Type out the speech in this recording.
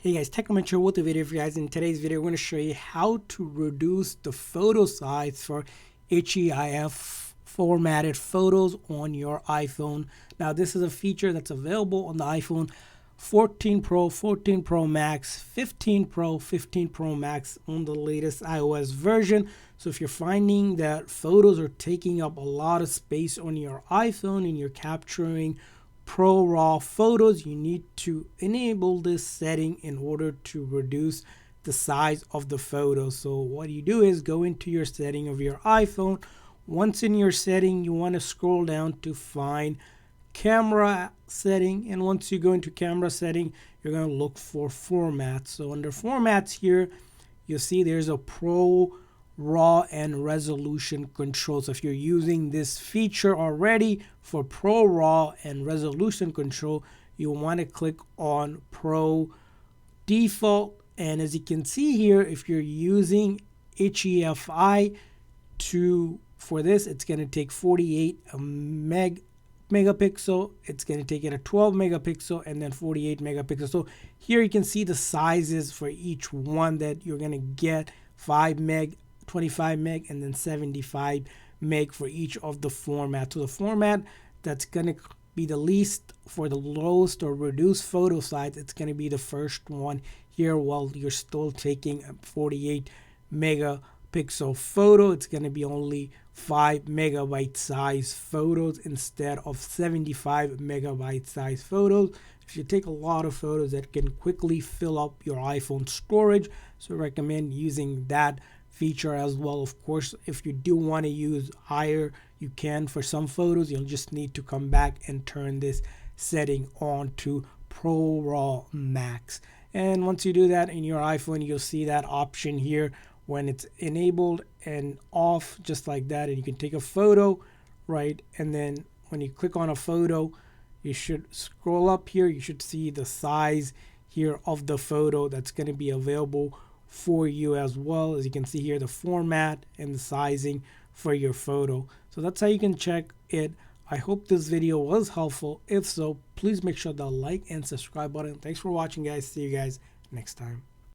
Hey guys, Technomentary with a video for you guys. In today's video, we're going to show you how to reduce the photo size for HEIF formatted photos on your iPhone. Now, this is a feature that's available on the iPhone 14 Pro, 14 Pro Max, 15 Pro, 15 Pro Max on the latest iOS version. So if you're finding that photos are taking up a lot of space on your iPhone and you're capturing Pro RAW photos, you need to enable this setting in order to reduce the size of the photo. So what you do is go into your setting of your iPhone. Once in your setting, you want to scroll down to find camera setting, and once you go into camera setting, you're going to look for formats. So under formats here, you'll see there's a Pro RAW and resolution control. So if you're using this feature already for Pro RAW and resolution control, you want to click on Pro default. And as you can see here, if you're using HEIF for this, it's going to take 48 megapixel. It's going to take it a 12 megapixel and then 48 megapixel. So here you can see the sizes for each one that you're going to get: 5 meg, 25 meg, and then 75 meg for each of the formats. So the format that's going to be the least for the lowest or reduced photo size, it's going to be the first one here. While you're still taking a 48 megapixel photo, it's going to be only 5 megabyte size photos instead of 75 megabyte size photos. If you take a lot of photos, that can quickly fill up your iPhone storage, so I recommend using that feature as well. Of course, if you do want to use higher, you can. For some photos, you'll just need to come back and turn this setting on to Pro RAW Max. And once you do that in your iPhone, you'll see that option here when it's enabled and off, just like that. And you can take a photo, right? And then when you click on a photo, you should scroll up here. You should see the size here of the photo that's going to be available for you as well. As you can see here, the format and the sizing for your photo. So that's how you can check it. I hope this video was helpful. If so, please make sure to like and subscribe button. Thanks for watching, guys. See you guys next time.